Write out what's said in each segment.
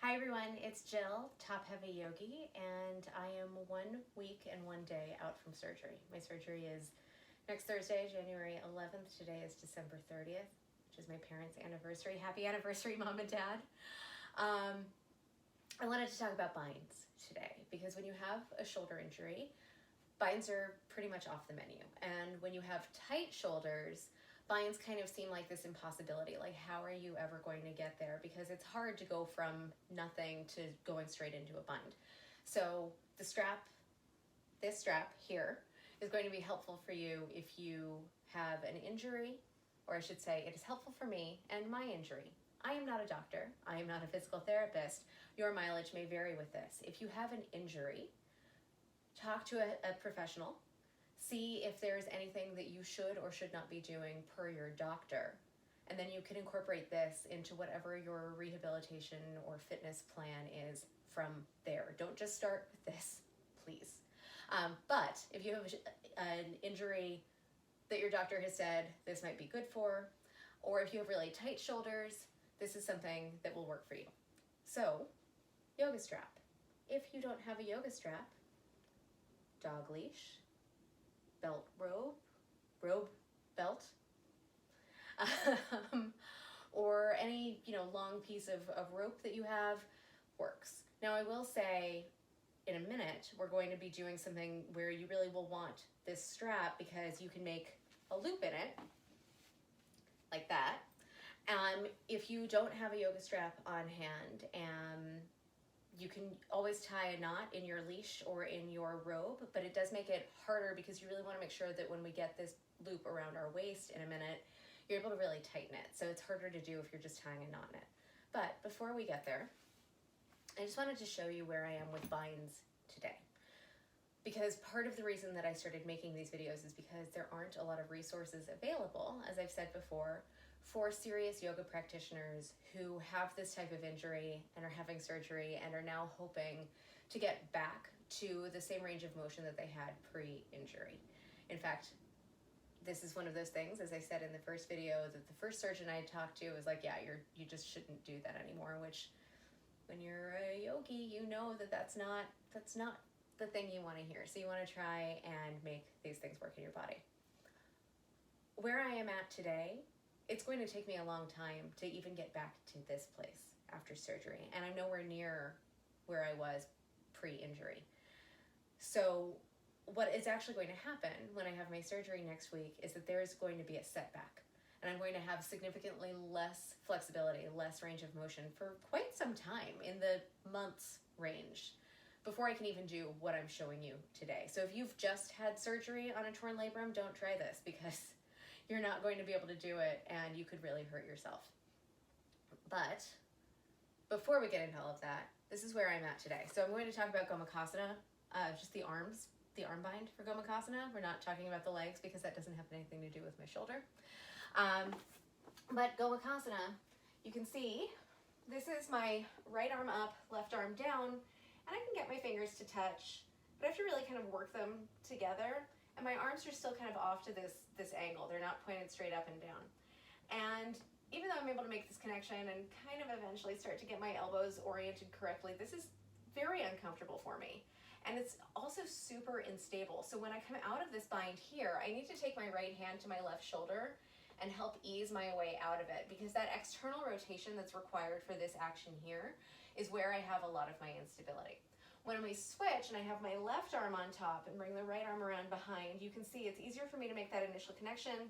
Hi everyone, it's Jill, Top Heavy Yogi, and I am 1 week and 1 day out from surgery. My surgery is next Thursday, January 11th. Today is December 30th, which is my parents' anniversary. Happy anniversary, Mom and Dad. I wanted to talk about binds today because when you have a shoulder injury, binds are pretty much off the menu. And when you have tight shoulders, binds kind of seem like this impossibility. Like, how are you ever going to get there? Because it's hard to go from nothing to going straight into a bind. So this strap here is going to be helpful for you if you have an injury, or I should say it is helpful for me and my injury. I am not a doctor. I am not a physical therapist. Your mileage may vary with this. If you have an injury, talk to a professional. See if there's anything that you should or should not be doing per your doctor. And then you can incorporate this into whatever your rehabilitation or fitness plan is from there. Don't just start with this, please. But if you have an injury that your doctor has said this might be good for, or if you have really tight shoulders, this is something that will work for you. So, yoga strap. If you don't have a yoga strap, dog leash, belt robe belt, or any long piece of rope that you have works. Now I will say in a minute we're going to be doing something where you really will want this strap because you can make a loop in it like that. If you don't have a yoga strap on hand, you can always tie a knot in your leash or in your robe, but it does make it harder because you really want to make sure that when we get this loop around our waist in a minute, you're able to really tighten it. So it's harder to do if you're just tying a knot in it. But before we get there, I just wanted to show you where I am with binds today. Because part of the reason that I started making these videos is because there aren't a lot of resources available, as I've said before, for serious yoga practitioners who have this type of injury and are having surgery and are now hoping to get back to the same range of motion that they had pre-injury. In fact, this is one of those things, as I said in the first video, that the first surgeon I talked to was like, yeah, you just shouldn't do that anymore, which when you're a yogi, you know that that's not the thing you want to hear. So you want to try and make these things work in your body. Where I am at today, it's going to take me a long time to even get back to this place after surgery, and I'm nowhere near where I was pre-injury. So what is actually going to happen when I have my surgery next week is that there's going to be a setback, and I'm going to have significantly less flexibility, less range of motion for quite some time, in the months range, before I can even do what I'm showing you today. So if you've just had surgery on a torn labrum, don't try this because you're not going to be able to do it and you could really hurt yourself. But before we get into all of that, this is where I'm at today. So I'm going to talk about gomukhasana, just the arms, the arm bind for gomukhasana. We're not talking about the legs because that doesn't have anything to do with my shoulder. But gomukhasana, you can see, this is my right arm up, left arm down, and I can get my fingers to touch, but I have to really kind of work them together. And my arms are still kind of off to this angle. They're not pointed straight up and down. And even though I'm able to make this connection and kind of eventually start to get my elbows oriented correctly, this is very uncomfortable for me. And it's also super unstable. So when I come out of this bind here, I need to take my right hand to my left shoulder and help ease my way out of it, because that external rotation that's required for this action here is where I have a lot of my instability. When we switch and I have my left arm on top and bring the right arm around behind, you can see it's easier for me to make that initial connection.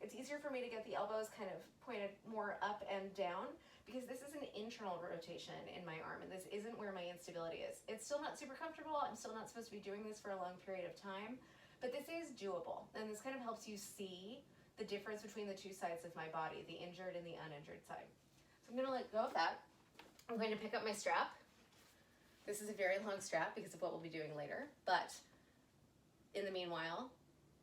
It's easier for me to get the elbows kind of pointed more up and down because this is an internal rotation in my arm and this isn't where my instability is. It's still not super comfortable. I'm still not supposed to be doing this for a long period of time, but this is doable. And this kind of helps you see the difference between the two sides of my body, the injured and the uninjured side. So I'm going to let go of that. I'm going to pick up my strap. This is a very long strap because of what we'll be doing later, but in the meanwhile,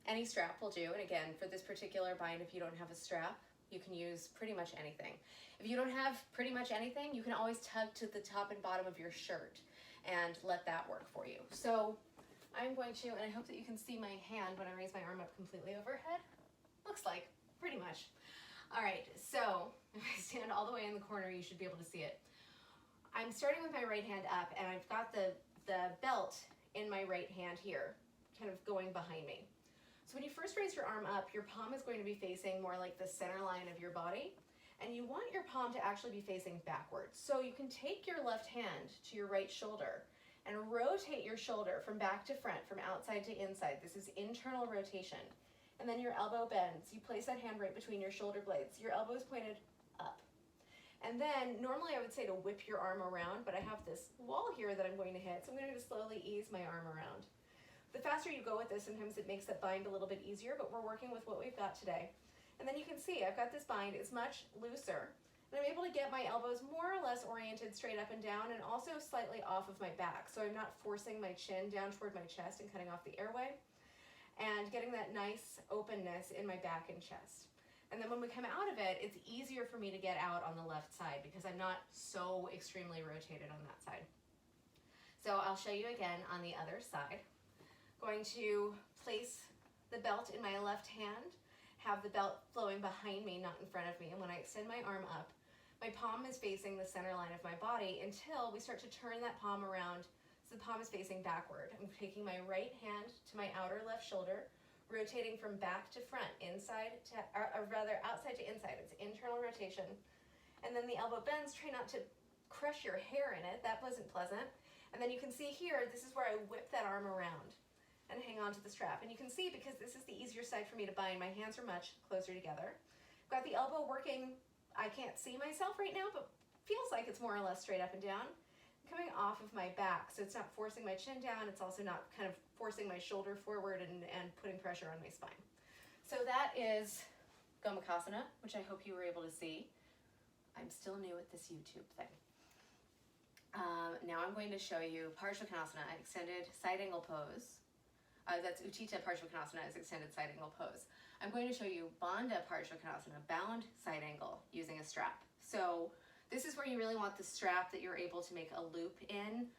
any strap will do. And again, for this particular bind, if you don't have a strap, you can use pretty much anything. If you don't have pretty much anything, you can always tug to the top and bottom of your shirt and let that work for you. So I'm going to, and I hope that you can see my hand when I raise my arm up completely overhead. Looks like, pretty much. All right, so if I stand all the way in the corner, you should be able to see it. I'm starting with my right hand up, and I've got the belt in my right hand here, kind of going behind me. So when you first raise your arm up, your palm is going to be facing more like the center line of your body, and you want your palm to actually be facing backwards. So you can take your left hand to your right shoulder and rotate your shoulder from back to front, from outside to inside. This is internal rotation. And then your elbow bends. You place that hand right between your shoulder blades. Your elbow is pointed up. And then normally I would say to whip your arm around, but I have this wall here that I'm going to hit, so I'm going to just slowly ease my arm around. The faster you go with this, sometimes it makes that bind a little bit easier, but we're working with what we've got today. And then you can see I've got this bind, it's much looser, and I'm able to get my elbows more or less oriented straight up and down, and also slightly off of my back, so I'm not forcing my chin down toward my chest and cutting off the airway, and getting that nice openness in my back and chest. And then when we come out of it, it's easier for me to get out on the left side because I'm not so extremely rotated on that side. So I'll show you again on the other side. Going to place the belt in my left hand, have the belt flowing behind me, not in front of me. And when I extend my arm up, my palm is facing the center line of my body until we start to turn that palm around so the palm is facing backward. I'm taking my right hand to my outer left shoulder, rotating from back to front, inside to, or rather outside to inside. It's internal rotation. And then the elbow bends. Try not to crush your hair in it. That wasn't pleasant. And then you can see here, this is where I whip that arm around and hang on to the strap. And you can see, because this is the easier side for me to bind, my hands are much closer together. I've got the elbow working. I can't see myself right now, but feels like it's more or less straight up and down. Coming off of my back, so it's not forcing my chin down, it's also not kind of forcing my shoulder forward and putting pressure on my spine. So that is gomukhasana, which I hope you were able to see. I'm still new at this YouTube thing. Now I'm going to show you parsva konasana, extended side angle pose. That's Untitled Chapter is extended side angle pose. I'm going to show you bandha parsva konasana, bound side angle using a strap. So this is where you really want the strap that you're able to make a loop in.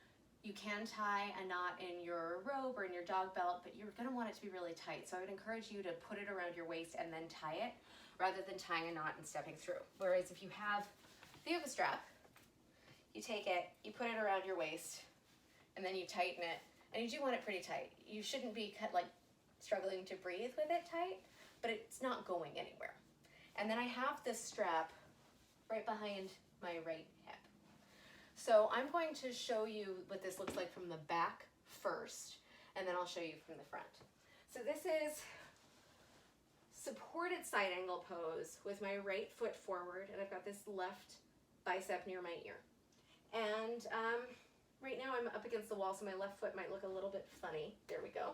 You can tie a knot in your robe or in your dog belt, but you're gonna want it to be really tight. So I would encourage you to put it around your waist and then tie it, rather than tying a knot and stepping through. Whereas if you have a strap, you take it, you put it around your waist, and then you tighten it. And you do want it pretty tight. You shouldn't be struggling to breathe with it tight, but it's not going anywhere. And then I have this strap right behind my right hip. So I'm going to show you what this looks like from the back first, and then I'll show you from the front. So this is supported side angle pose with my right foot forward, and I've got this left bicep near my ear. And right now I'm up against the wall, so my left foot might look a little bit funny. There we go.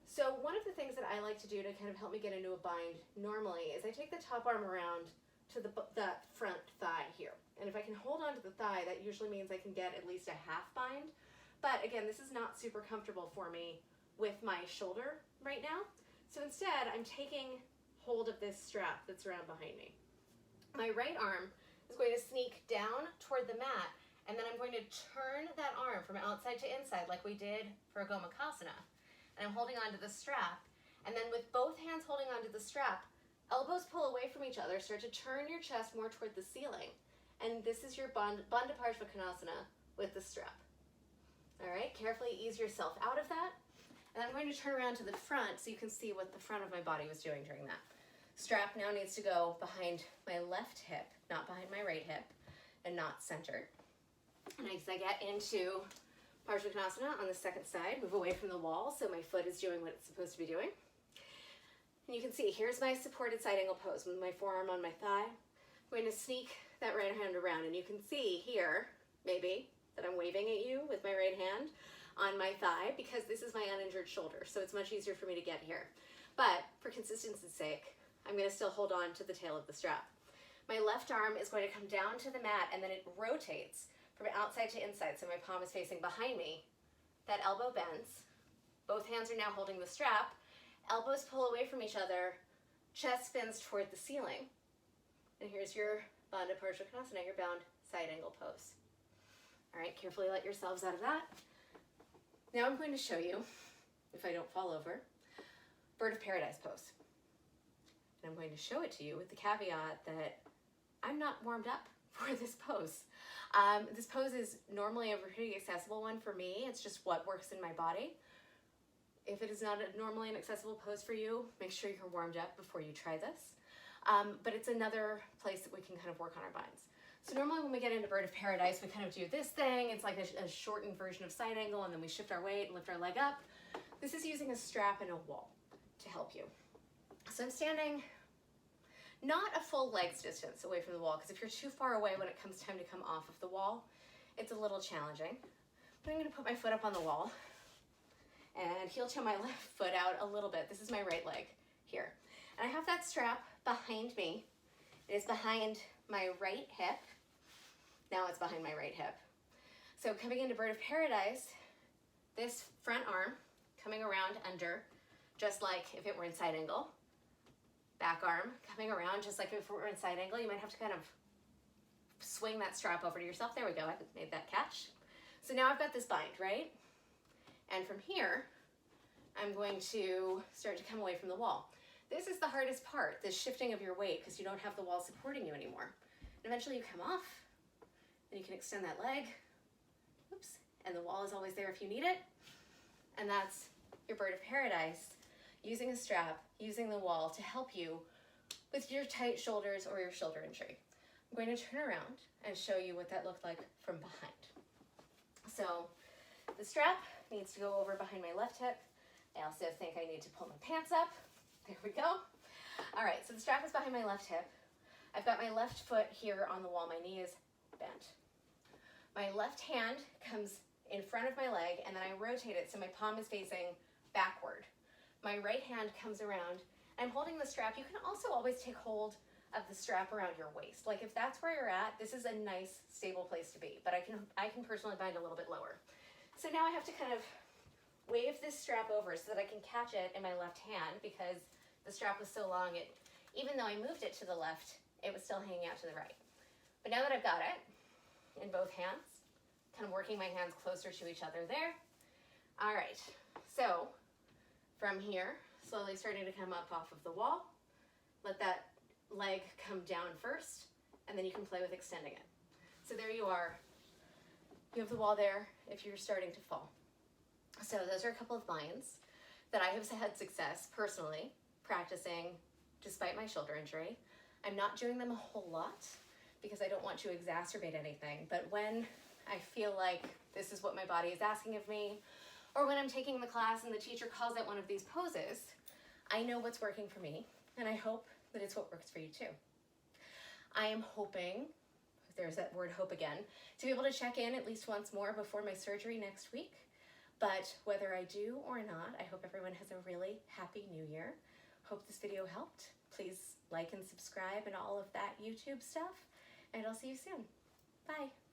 So one of the things that I like to do to kind of help me get into a bind normally is I take the top arm around to that front thigh here. And if I can hold on to the thigh, that usually means I can get at least a half bind. But again, this is not super comfortable for me with my shoulder right now. So instead, I'm taking hold of this strap that's around behind me. My right arm is going to sneak down toward the mat, and then I'm going to turn that arm from outside to inside like we did for a gomukhasana. And I'm holding onto the strap. And then with both hands holding onto the strap, elbows pull away from each other, start to turn your chest more toward the ceiling. And this is your bandha parsva konasana with the strap. All right, carefully ease yourself out of that. And I'm going to turn around to the front so you can see what the front of my body was doing during that. Strap now needs to go behind my left hip, not behind my right hip, and not centered. And as I get into parsva konasana on the second side, move away from the wall so my foot is doing what it's supposed to be doing. And you can see, here's my supported side angle pose with my forearm on my thigh. I'm going to sneak that right hand around, and you can see here, maybe, that I'm waving at you with my right hand on my thigh because this is my uninjured shoulder, so it's much easier for me to get here. But for consistency's sake, I'm going to still hold on to the tail of the strap. My left arm is going to come down to the mat, and then it rotates from outside to inside, so my palm is facing behind me. That elbow bends. Both hands are now holding the strap. Elbows pull away from each other, chest spins toward the ceiling. And here's your bandha parsva konasana, your bound side angle pose. All right, carefully let yourselves out of that. Now I'm going to show you, if I don't fall over, bird of paradise pose. And I'm going to show it to you with the caveat that I'm not warmed up for this pose. This pose is normally a pretty accessible one for me. It's just what works in my body. If it is not normally an accessible pose for you, make sure you're warmed up before you try this. But it's another place that we can kind of work on our binds. So normally when we get into Bird of Paradise, we kind of do this thing. It's like a shortened version of side angle, and then we shift our weight and lift our leg up. This is using a strap and a wall to help you. So I'm standing not a full leg's distance away from the wall, because if you're too far away when it comes time to come off of the wall, it's a little challenging. But I'm gonna put my foot up on the wall and heel toe my left foot out a little bit. This is my right leg here. And I have that strap behind me. It is behind my right hip. Now it's behind my right hip. So coming into Bird of Paradise, this front arm coming around under, just like if it were in side angle. Back arm coming around, just like if it were in side angle. You might have to kind of swing that strap over to yourself. There we go, I made that catch. So now I've got this bind, right? And from here, I'm going to start to come away from the wall. This is the hardest part, this shifting of your weight, because you don't have the wall supporting you anymore. And eventually you come off, then you can extend that leg, oops, and the wall is always there if you need it. And that's your Bird of Paradise, using a strap, using the wall to help you with your tight shoulders or your shoulder injury. I'm going to turn around and show you what that looked like from behind. So the strap needs to go over behind my left hip. I also think I need to pull my pants up. There we go. All right, so the strap is behind my left hip. I've got my left foot here on the wall. My knee is bent. My left hand comes in front of my leg, and then I rotate it so my palm is facing backward. My right hand comes around. I'm holding the strap. You can also always take hold of the strap around your waist. Like if that's where you're at, this is a nice, stable place to be. But I can personally bind a little bit lower. So now I have to kind of wave this strap over so that I can catch it in my left hand, because the strap was so long, even though I moved it to the left, it was still hanging out to the right. But now that I've got it in both hands, kind of working my hands closer to each other there. All right, so from here, slowly starting to come up off of the wall, let that leg come down first, and then you can play with extending it. So there you are. You have the wall there if you're starting to fall. So those are a couple of binds that I have had success personally practicing despite my shoulder injury. I'm not doing them a whole lot because I don't want to exacerbate anything, but when I feel like this is what my body is asking of me, or when I'm taking the class and the teacher calls out one of these poses, I know what's working for me, and I hope that it's what works for you too. I am hoping, there's that word hope again, to be able to check in at least once more before my surgery next week. But whether I do or not, I hope everyone has a really happy new year. Hope this video helped. Please like and subscribe and all of that YouTube stuff, and I'll see you soon. Bye.